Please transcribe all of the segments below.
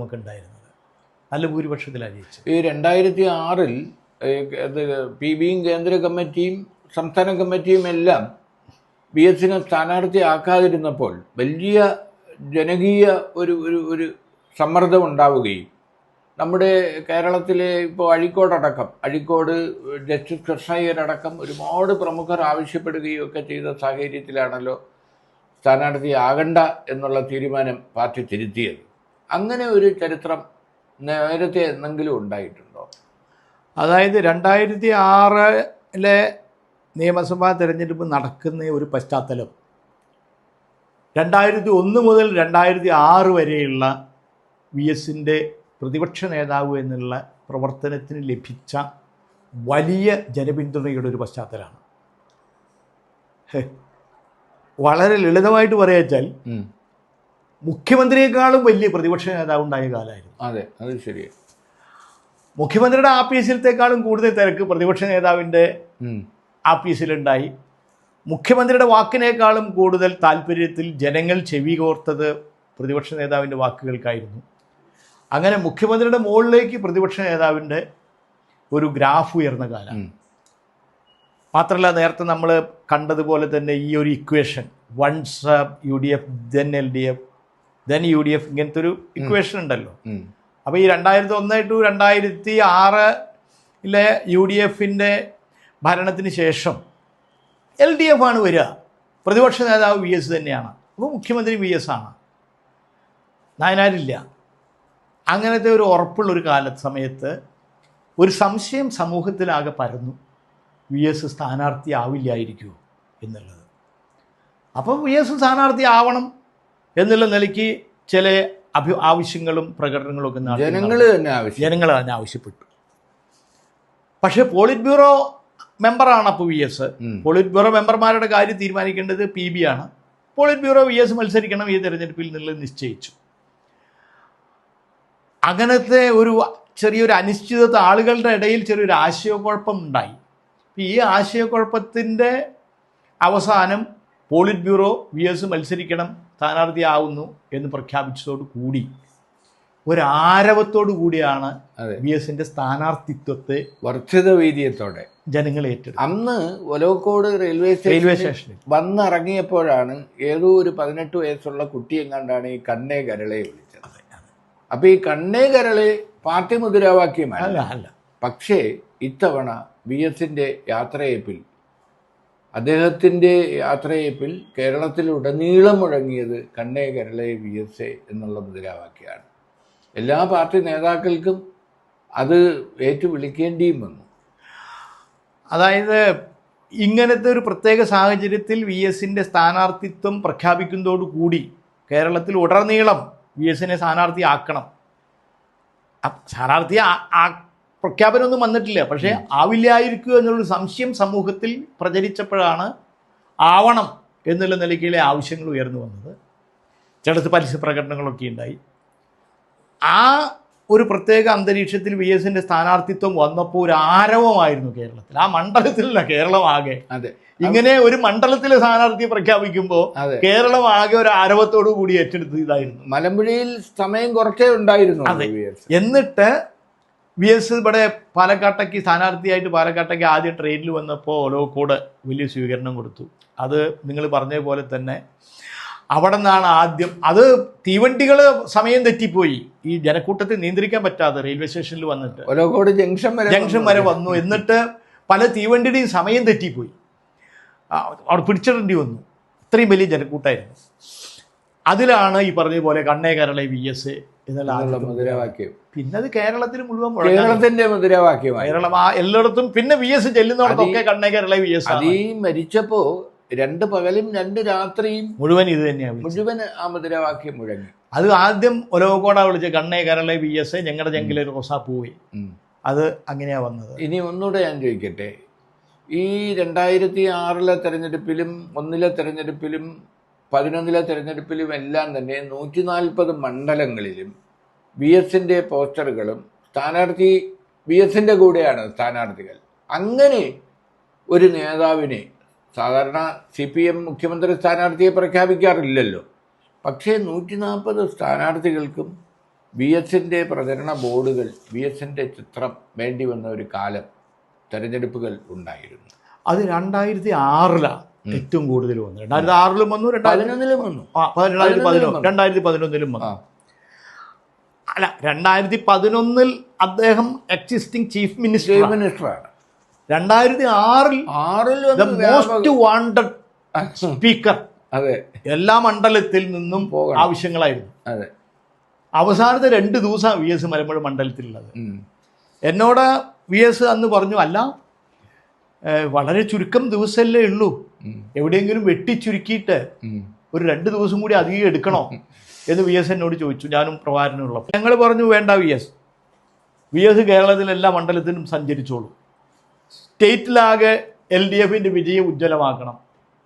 നമുക്കുണ്ടായിരുന്നത്. നല്ല ഭൂരിപക്ഷത്തിലാണ് ജയിച്ചത്. ഈ 2006 PBയും കേന്ദ്ര കമ്മിറ്റിയും സംസ്ഥാന കമ്മിറ്റിയും എല്ലാം VSനെ സ്ഥാനാർത്ഥിയാക്കാതിരുന്നപ്പോൾ വലിയ ജനകീയ ഒരു സമ്മർദ്ദം ഉണ്ടാവുകയും നമ്മുടെ കേരളത്തിലെ ഇപ്പോൾ അഴീക്കോട് ജസ്റ്റിസ് കൃഷ്ണയ്യരടക്കം ഒരുപാട് പ്രമുഖർ ആവശ്യപ്പെടുകയും ഒക്കെ ചെയ്ത സാഹചര്യത്തിലാണല്ലോ സ്ഥാനാർത്ഥിയാകണ്ട എന്നുള്ള തീരുമാനം പാർട്ടി തിരുത്തിയത്. അങ്ങനെ ഒരു ചരിത്രം നേരത്തെ എന്തെങ്കിലും ഉണ്ടായിട്ടുണ്ടോ? അതായത് 2006 നിയമസഭാ തെരഞ്ഞെടുപ്പ് നടക്കുന്ന ഒരു പശ്ചാത്തലം 2001 മുതൽ 2006 വരെയുള്ള VSൻ്റെ പ്രതിപക്ഷ നേതാവ് എന്നുള്ള പ്രവർത്തനത്തിന് ലഭിച്ച വലിയ ജനപിന്തുണയുടെ ഒരു പശ്ചാത്തലമാണ്. വളരെ ലളിതമായിട്ട് പറയാച്ചാൽ മുഖ്യമന്ത്രിയെക്കാളും വലിയ പ്രതിപക്ഷ നേതാവ് ഉണ്ടായ കാലമായിരുന്നു. അതെ, അത് ശരിയാണ്. മുഖ്യമന്ത്രിയുടെ ആഫീസിലത്തെക്കാളും കൂടുതൽ തിരക്ക് പ്രതിപക്ഷ നേതാവിൻ്റെ ആഫീസിലുണ്ടായി. മുഖ്യമന്ത്രിയുടെ വാക്കിനേക്കാളും കൂടുതൽ താല്പര്യത്തിൽ ജനങ്ങൾ ചെവി കോർത്തത് പ്രതിപക്ഷ നേതാവിൻ്റെ വാക്കുകൾക്കായിരുന്നു. അങ്ങനെ മുഖ്യമന്ത്രിയുടെ മുകളിലേക്ക് പ്രതിപക്ഷ നേതാവിൻ്റെ ഒരു ഗ്രാഫ് ഉയർന്ന കാലം. മാത്രമല്ല, നേരത്തെ നമ്മൾ കണ്ടതുപോലെ തന്നെ ഈ ഒരു equation once UDF then LDF then UDF ഇങ്ങനത്തെ ഒരു ഇക്വേഷൻ ഉണ്ടല്ലോ. അപ്പോൾ ഈ 2001 to 2006 UDFൻ്റെ ഭരണത്തിന് ശേഷം LDF ആണ് വരിക. പ്രതിപക്ഷ നേതാവ് VS തന്നെയാണ്. അപ്പോൾ മുഖ്യമന്ത്രി VS ആണ്, നായനാരില്ല. അങ്ങനത്തെ ഒരു ഉറപ്പുള്ളൊരു സമയത്ത് ഒരു സംശയം സമൂഹത്തിലാകെ പരന്നു, VS സ്ഥാനാർത്ഥിയാവില്ലായിരിക്കുമോ എന്നുള്ളത്. അപ്പോൾ VS സ്ഥാനാർത്ഥിയാവണം എന്നുള്ള നിലയ്ക്ക് ചില ആവശ്യങ്ങളും പ്രകടനങ്ങളും ഒക്കെ ജനങ്ങൾ തന്നെ ആവശ്യപ്പെട്ടു. പക്ഷേ പോളിറ്റ് ബ്യൂറോ മെമ്പറാണ് അപ്പോൾ VS. പോളിറ്റ് ബ്യൂറോ മെമ്പർമാരുടെ കാര്യം തീരുമാനിക്കേണ്ടത് PB ആണ്. പോളിറ്റ് ബ്യൂറോ VS മത്സരിക്കണം ഈ തെരഞ്ഞെടുപ്പിൽ എന്നുള്ളത് നിശ്ചയിച്ചു. അങ്ങനത്തെ ഒരു ചെറിയൊരു അനിശ്ചിതത്വ ആളുകളുടെ ഇടയിൽ ചെറിയൊരു ആശയക്കുഴപ്പം ഉണ്ടായി. ഈ ആശയക്കുഴപ്പത്തിൻ്റെ അവസാനം പോളിറ്റ് ബ്യൂറോ VS മത്സരിക്കണം, സ്ഥാനാർത്ഥിയാവുന്നു എന്ന് പ്രഖ്യാപിച്ചതോടു കൂടി ഒരു ആരവത്തോടു കൂടിയാണ് VSൻ്റെ സ്ഥാനാർത്ഥിത്വത്തെ വർദ്ധിത വീര്യത്തോടെ ജനങ്ങൾ ഏറ്റെടുത്തു. അന്ന് ഒലവക്കോട് റെയിൽവേ സ്റ്റേഷനിൽ വന്നിറങ്ങിയപ്പോഴാണ് ഏതോ ഒരു 18 വയസ്സുള്ള കുട്ടിയെങ്ങാണ്ടാണ് ഈ കണ്ണേ കരളെ വിളിച്ചത്. അപ്പോൾ ഈ കണ്ണേ കരളെ പാർട്ടി മുദ്രാവാക്യമല്ല. പക്ഷേ ഇത്തവണ VSൻ്റെ യാത്രയപ്പിൽ, അദ്ദേഹത്തിൻ്റെ യാത്രയപ്പിൽ കേരളത്തിലുടനീളം മുഴങ്ങിയത് കണ്ണേ കരളെ VS എന്നുള്ള മുദ്രാവാക്യമാണ്. എല്ലാ പാർട്ടി നേതാക്കൾക്കും അത് ഏറ്റുവിളിക്കേണ്ടിയും വന്നു. അതായത് ഇങ്ങനത്തെ ഒരു പ്രത്യേക സാഹചര്യത്തിൽ VSൻ്റെ സ്ഥാനാർത്ഥിത്വം പ്രഖ്യാപിക്കുന്നതോടുകൂടി കേരളത്തിൽ ഉടനീളം VSനെ സ്ഥാനാർത്ഥിയാക്കണം. സ്ഥാനാർത്ഥി പ്രഖ്യാപനമൊന്നും വന്നിട്ടില്ല, പക്ഷേ ആവില്ലായിരിക്കുക എന്നുള്ളൊരു സംശയം സമൂഹത്തിൽ പ്രചരിച്ചപ്പോഴാണ് ആവണം എന്നുള്ള നിലയ്ക്കുള്ള ആവശ്യങ്ങൾ ഉയർന്നു വന്നത്. ചിലത്ത് പരസ്യ പ്രകടനങ്ങളൊക്കെ ഉണ്ടായി. ആ ഒരു പ്രത്യേക അന്തരീക്ഷത്തിൽ VSൻ്റെ സ്ഥാനാർത്ഥിത്വം വന്നപ്പോൾ ഒരു ആരവമായിരുന്നു കേരളത്തിൽ, ആ മണ്ഡലത്തിലല്ല കേരളം ആകെ. അതെ, ഇങ്ങനെ ഒരു മണ്ഡലത്തിലെ സ്ഥാനാർത്ഥിയെ പ്രഖ്യാപിക്കുമ്പോൾ കേരളം ആകെ ഒരു ആരവത്തോടു കൂടി ഏറ്റെടുത്തതായിരുന്നു. മലമ്പുഴയിൽ സമയം കുറച്ചേ ഉണ്ടായിരുന്നു. അതെ, എന്നിട്ട് VS ഇവിടെ പാലക്കാട്ടേക്ക് സ്ഥാനാർത്ഥിയായിട്ട് പാലക്കാട്ടേക്ക് ആദ്യം ട്രെയിനിൽ വന്നപ്പോൾ ഒലവക്കോട് വലിയ സ്വീകരണം കൊടുത്തു. അത് നിങ്ങൾ പറഞ്ഞ പോലെ തന്നെ അവിടെ നിന്നാണ് ആദ്യം, അത് തീവണ്ടികൾ സമയം തെറ്റിപ്പോയി, ഈ ജനക്കൂട്ടത്തെ നിയന്ത്രിക്കാൻ പറ്റാതെ റെയിൽവേ സ്റ്റേഷനിൽ വന്നിട്ട് ഒലവക്കോട് ജംഗ്ഷൻ വരെ വന്നു. എന്നിട്ട് പല തീവണ്ടിയുടെയും സമയം തെറ്റിപ്പോയി, അവിടെ പിടിച്ചിടേണ്ടി വന്നു. ഇത്രയും വലിയ ജനക്കൂട്ടായിരുന്നു. അതിലാണ് ഈ പറഞ്ഞ പോലെ കണ്ണേ കരളെ VS എന്നുള്ള മുദ്രാവാക്യം. പിന്നെ അത് കേരളത്തിൽ മുഴുവൻ കേരളത്തിന്റെ മുദ്രാവാക്യമായി. കേരളം എല്ലായിടത്തും പിന്നെ VS ചെല്ലുന്നവർക്കൊക്കെ കണ്ണേ കരളെ VS. ഈ മരിച്ചപ്പോ 2 പകലും 2 രാത്രിയും മുഴുവൻ ഇത് തന്നെയാണ്, മുഴുവൻ ആ മുദ്രാവാക്യം മുഴങ്ങി. അത് ആദ്യം ഒലവക്കോട വിളിച്ച കണ്ണേ കരളെ VS ഞങ്ങളുടെ ജംഗിലെ റോസാപ്പൂ പോയി. അത് അങ്ങനെയാ വന്നത്. ഇനി ഒന്നുകൂടെ ഞാൻ ചോദിക്കട്ടെ, ഈ 2006 തെരഞ്ഞെടുപ്പിലും 1 തെരഞ്ഞെടുപ്പിലും 11 തെരഞ്ഞെടുപ്പിലും എല്ലാം തന്നെ 140 മണ്ഡലങ്ങളിലും VSൻ്റെ പോസ്റ്ററുകളും സ്ഥാനാർത്ഥി VSൻ്റെ കൂടെയാണ് സ്ഥാനാർത്ഥികൾ. അങ്ങനെ ഒരു നേതാവിനെ സാധാരണ CPM മുഖ്യമന്ത്രി സ്ഥാനാർത്ഥിയെ പ്രഖ്യാപിക്കാറില്ലല്ലോ. പക്ഷേ 140 സ്ഥാനാർത്ഥികൾക്കും VS-ന്റെ പ്രചരണ ബോർഡുകൾ VS-ന്റെ ചിത്രം വേണ്ടി വന്ന ഒരു കാലം തെരഞ്ഞെടുപ്പുകൾ ഉണ്ടായിരുന്നു. അത് 2006 ഏറ്റവും കൂടുതൽ വന്നു. 2006 വന്നു, 2011 വന്നു, 2011 വന്നു. അല്ല, 2011 അദ്ദേഹം എക്സിസ്റ്റിംഗ് ചീഫ് മിനിസ്റ്ററാണ്. 2006 മോസ്റ്റ് വാണ്ടഡ് സ്പീക്കർ. അതെ, എല്ലാ മണ്ഡലത്തിൽ നിന്നും ആവശ്യങ്ങളായിരുന്നു. അതെ. അവസാനത്തെ 2 ദിവസം VS മലമ്പുഴ മണ്ഡലത്തിലുള്ളത്. എന്നോട് VS അന്ന് പറഞ്ഞു, അല്ല വളരെ ചുരുക്കം ദിവസമല്ലേ ഉള്ളൂ, എവിടെയെങ്കിലും വെട്ടിച്ചുരുക്കിയിട്ട് ഒരു 2 ദിവസം കൂടി അധികം എടുക്കണോ എന്ന് VS എന്നോട് ചോദിച്ചു. ഞാനും പ്രഭാകരനുള്ളപ്പോൾ ഞങ്ങൾ പറഞ്ഞു, വേണ്ട VS കേരളത്തിലെ എല്ലാ മണ്ഡലത്തിലും സഞ്ചരിച്ചോളൂ, സ്റ്റേറ്റിലാകെ LDFന്റെ വിജയം ഉജ്ജ്വലമാക്കണം,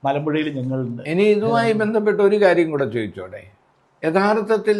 മലമ്പുഴയിൽ ഞങ്ങളുണ്ട്. ഇനി ഇതുമായി ബന്ധപ്പെട്ട ഒരു കാര്യം കൂടെ ചോദിച്ചോടെ. യഥാർത്ഥത്തിൽ